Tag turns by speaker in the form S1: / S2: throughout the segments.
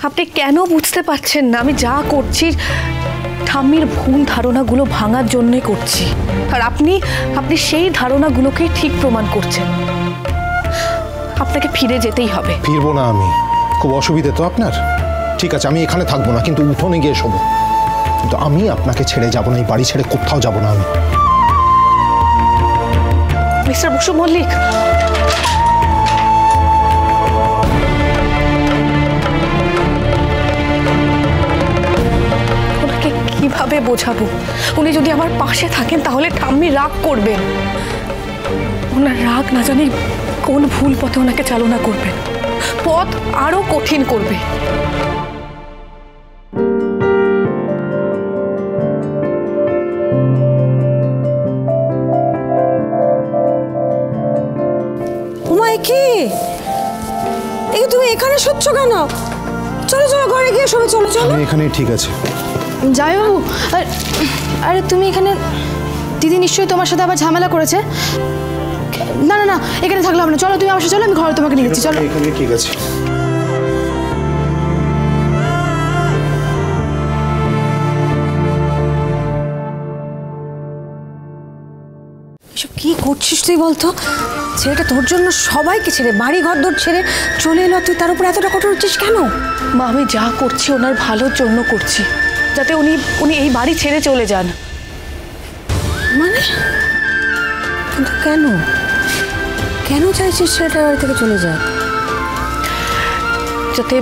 S1: আপনি কেন বুঝতে পারছেন না আমি যা করছি ঠাম্মির ভুল ধারণাগুলো ভাঙার জন্যই করছি, আর আপনি সেই ধারণাগুলোকে ঠিক প্রমাণ করছেন। আপনাকে ফিরে যেতেই হবে।
S2: ফিরবো না আমি, খুব অসুবিধে তো আপনার? ঠিক আছে, আমি এখানে থাকবো না, কিন্তু উঠোনে গিয়ে শোবো। কিন্তু আমি আপনাকে ছেড়ে যাব না, এই বাড়ি ছেড়ে কোথাও যাব না আমি।
S1: মিস্টার বসু মল্লিক, ওনাকে কিভাবে বোঝাবো? উনি যদি আমার পাশে থাকেন তাহলে ঠাম্মি রাগ করবেন। ওনার রাগ না জানি কোন ভুল পথে ওনাকে চালনা করবেন, পথ আরো কঠিন করবে।
S3: কি এই তুমি এখানে শুচ্ছ কেন? চলো চলো ঘরে গিয়ে শোবে। চলো চলো,
S2: এখানে ঠিক আছে।
S4: যাই বাবু, আরে তুমি এখানে, দিদি নিশ্চয়ই তোমার সাথে আবার ঝামেলা করেছে। না না না, এখানে থাকলে হবে না, চলো তুমি আমার সাথে চলো, আমি ঘরে তোমাকে নিয়ে যাচ্ছি। চলো,
S2: এখানে ঠিক আছে।
S3: এসব কি করছিস তুই বলতো? ছেলেটা তোর জন্য সবাইকে ছেড়ে, বাড়ি ঘর দৌড় ছেড়ে চলে এলো, তুই তার উপর এতটা কঠোর হচ্ছিস কেন?
S1: মা, আমি যা করছি ওনার ভালোর জন্য করছি, যাতে উনি এই বাড়ি ছেড়ে চলে যান।
S3: মানে? কিন্তু কেন কেন চাইছিস ছেলেটা বাড়ি থেকে চলে যাক?
S1: যাতে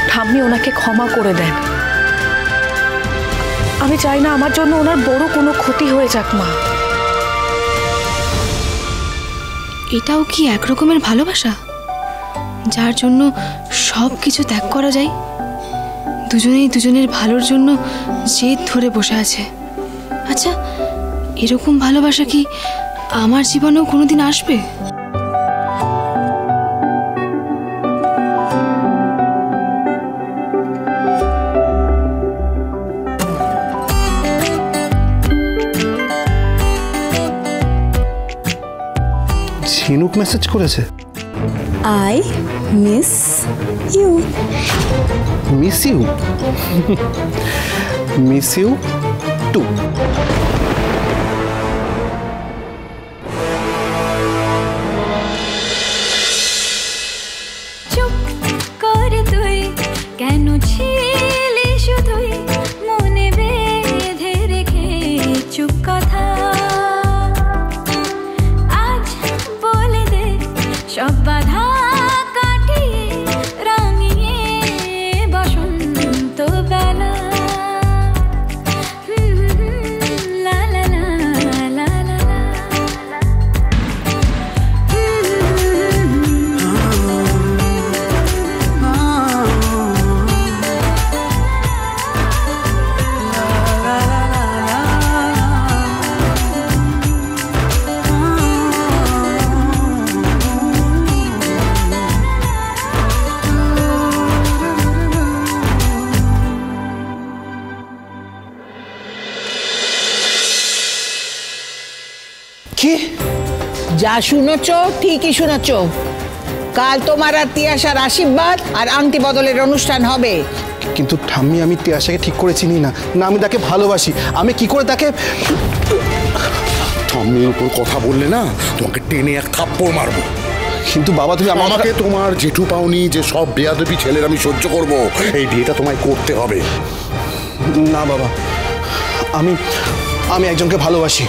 S1: ঠাম্মি ওনাকে ক্ষমা করে দেন। আমি চাই না আমার জন্য ওনার বড় কোনো ক্ষতি হয়ে যাক। মা,
S4: এটাও কি এক রকমের ভালোবাসা, যার জন্য সব কিছু ত্যাগ করা যায়? দুজনেই দুজনের ভালোর জন্য জেদ ধরে বসে আছে। আচ্ছা, এরকম ভালোবাসা কি আমার জীবনেও কোনোদিন আসবে?
S2: ঝিনুক মেসেজ করেছে,
S3: I miss you.
S2: Miss you, miss you too.
S5: চুপ করে তুই কেন ছিলি শুধুই মনে বেঁধে রেখে চুপ কথা, আজ বলে দে সব বাধা কাটিয়ে রাঙিয়ে বসন্ত বেলা। লা লা লা লা লা লা।
S2: কি
S6: যা শুনেছ ঠিকই শুনেছ। কাল তোমার আর তিয়াশার আশীর্বাদ আর আংটি বদলের অনুষ্ঠান হবে।
S2: কিন্তু ঠাম্মি, আমি তিয়াশাকে ঠিক করে চিনি না, না আমি তাকে ভালোবাসি। আমি কি করে তাকে?
S7: ঠাম্মির উপর কথা বললে না, তোমাকে টেনে এক থাপ্পড় মারবো।
S2: কিন্তু বাবা, তুমি
S7: আমাকে তোমার জেঠু পাওনি যে সব বেয়াদবি ছেলের আমি সহ্য করব, এই বিয়েটা তোমায় করতে হবে।
S2: না বাবা, আমি একজনকে ভালোবাসি।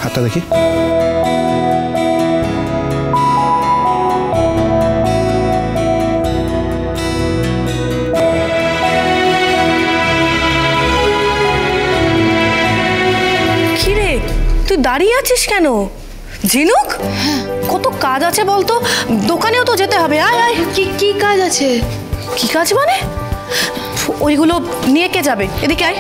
S2: হাতটা দেখি।
S1: কিরে, তুই দাঁড়িয়ে আছিস কেন? ঝিনুক, কত কাজ আছে বলতো, দোকানেও তো যেতে হবে। আয় আয়।
S4: কি কাজ আছে?
S1: কি কাজ মানে? ওইগুলো নিয়ে কে যাবে? এদিকে আয়।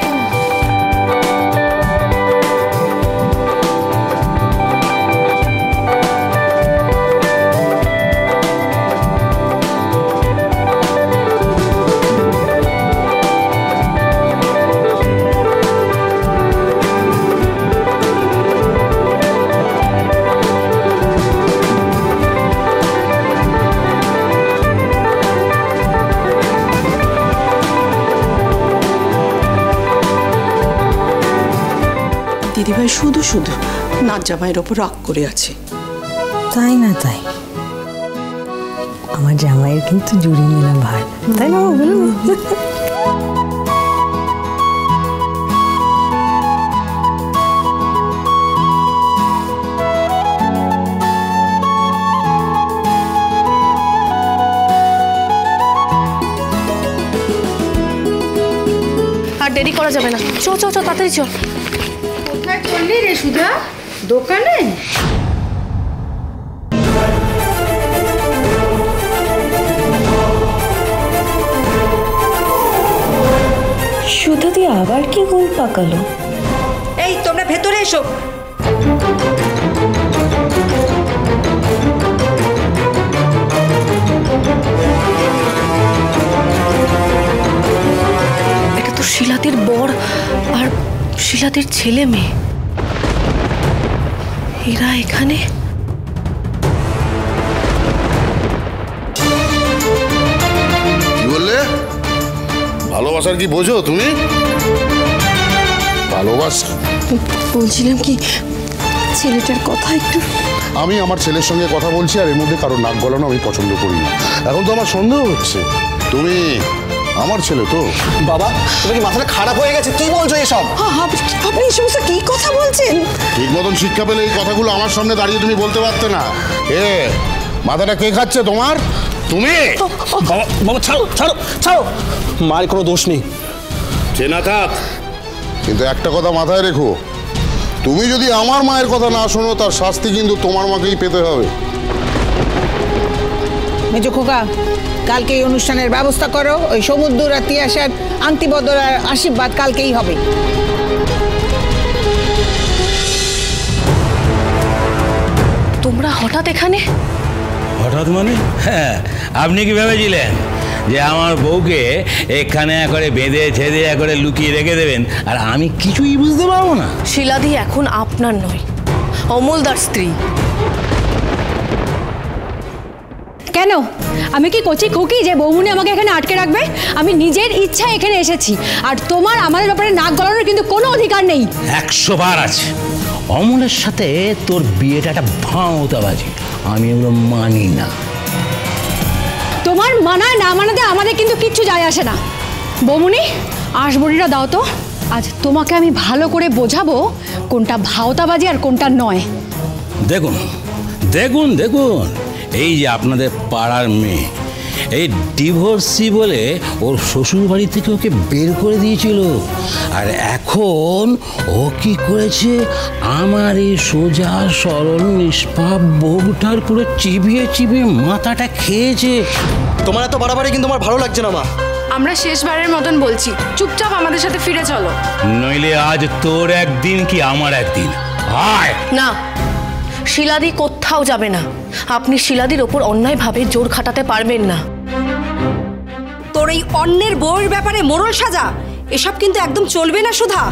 S8: দিদিভাই শুধু শুধু নাচ জামাইয়ের ওপর রাগ করে আছে।
S3: তাই না তাই, আমার জামাইয়ের কিন্তু জুড়ি মেলা ভার, তাই না?
S1: আর দেরি করা যাবে না, চ চ চ তাড়াতাড়ি চ।
S3: কোথায় চললি রে সুধা? দোকানে?
S9: সুধা দিয়ে আবার কি গোল পাকালো?
S3: এই তোমরা ভেতরে এসো।
S1: এটা তো শিলাদের বর আর শিলাদের ছেলে মেয়ে, এরা এখানে।
S7: কি বললে? ভালোবাসার কি বোঝো তুমি? ভালোবাসা?
S4: বলছিলাম কি, ছেলেটার কথা একটু।
S7: আমি আমার ছেলের সঙ্গে কথা বলছি আর এর মধ্যে কারো নাক গলানো আমি পছন্দ করি না। এখন তো আমার সন্দেহ হচ্ছে তুমি আমার ছেলে তো।
S10: বাবা, তুমি কি মাথাটা খারাপ হয়ে গেছে? কি বলছো এসব?
S3: আপনি এই সমস্ত কি কথা বলছেন?
S7: ঠিক মতন শিক্ষা পেলে এই কথাগুলো আমার সামনে দাঁড়িয়ে তুমি বলতে পারতে না। এ মাথাটা কে খাচ্ছে তোমার? তুমি?
S10: বাবা বাবা, ছাড়ো ছাড়ো ছাড়ো, মায়ের কোনো দোষ নেই।
S7: চেনা থাক, কিন্তু একটা কথা মাথায় রেখো, তুমি যদি আমার মায়ের কথা না শোনো তার শাস্তি কিন্তু তোমার মাকেই পেতে হবে।
S6: মেজো খোকা, কালকে এই অনুষ্ঠানের ব্যবস্থা করো। ওই সমুদ্র আর তিয়াসার আংটি বদল আর আশীর্বাদ কালকেই হবে।
S1: তোমরা হঠাৎ এখানে?
S11: হঠাৎ মানে? হ্যাঁ, আপনি কি ভেবেছিলেন যে আমার বউকে এখানে করে বেঁধে ছেদে করে লুকিয়ে রেখে দেবেন আর আমি কিছুই বুঝতে পারবো না?
S1: শিলাদি এখন আপনার নয়, অমলদার স্ত্রী।
S3: কেন? আমি কি কচি খুকি যে বৌমুনি আমাকে এখানে আটকে রাখবে? আমি নিজের ইচ্ছা এখানে এসেছি, আর তোমার আমাদের ব্যাপারে নাক গলানোর কিন্তু কোনো অধিকার নেই।
S11: 100 বার আছে। অমলের সাথে তোর বিয়েটা একটা ভাঁওতাবাজি, আমি এগুলো মানি না।
S3: তোমার মানায় না মানাতে আমাদের কিন্তু কিচ্ছু যায় আসে না। বৌমুনি, আঁশবড়িটা দাও তো, আজ তোমাকে আমি ভালো করে বোঝাবো কোনটা ভাওতাবাজি আর কোনটা নয়।
S11: দেখুন দেখুন দেখুন, এই যে আপনাদের পাড়ার মেয়ে, এই ডিভোর্সি বলে ওর শ্বশুর বাড়ি থেকে ওকে বের করে দিয়েছিল, আর এখন ও কি করেছে, আমার এই সোজা সরল নিষ্পাপ বউটার পুরো চিবিয়ে চিবিয়ে মাথাটা খেয়েছে।
S10: তোমার এত বাড়াবাড়ি কিন্তু আমার ভালো লাগছে না মা।
S4: আমরা শেষবারের মতন বলছি, চুপচাপ আমাদের সাথে ফিরে চলো,
S11: নইলে আজ তোর একদিন কি আমার একদিন। আয়
S1: না, শিলাদি কোথাও যাবে না। আপনি শিলাদির ওপর অন্যায়ভাবে জোর খাটাতে পারবেন না।
S3: তোর এই অন্যের বউয়ের ব্যাপারে মোড়ল সাজা, এসব কিন্তু একদম চলবে না সুধা।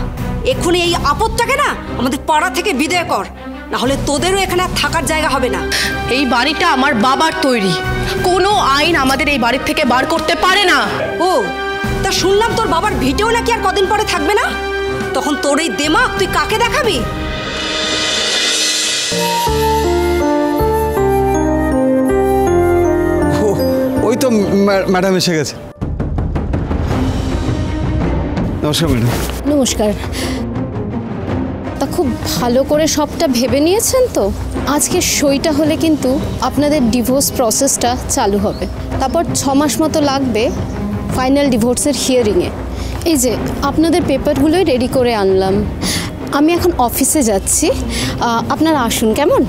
S3: এক্ষুনি এই আপদটাকে না আমাদের পাড়া থেকে বিদায় কর, না হলে তোদেরও এখানে আর থাকার জায়গা হবে না।
S1: এই বাড়িটা আমার বাবার তৈরি, কোনো আইন আমাদের এই বাড়ির থেকে বার করতে পারে না।
S3: ও, তা শুনলাম তোর বাবার ভিটেও নাকি আর কদিন পরে থাকবে না। তখন তোর এই দেমাগ তুই কাকে দেখাবি?
S10: ওই তো ম্যাডাম এসে গেছে। নমস্কার ম্যাডাম।
S4: নমস্কার। তা খুব ভালো করে সবটা ভেবে নিয়েছেন তো? আজকে সইটা হলে কিন্তু আপনাদের ডিভোর্স প্রসেসটা চালু হবে, তারপর 6 মাস মতো লাগবে ফাইনাল ডিভোর্সের হিয়ারিংয়ে। এই যে আপনাদের পেপারগুলোই রেডি করে আনলাম। আমি এখন অফিসে যাচ্ছি, আপনারা আসুন কেমন?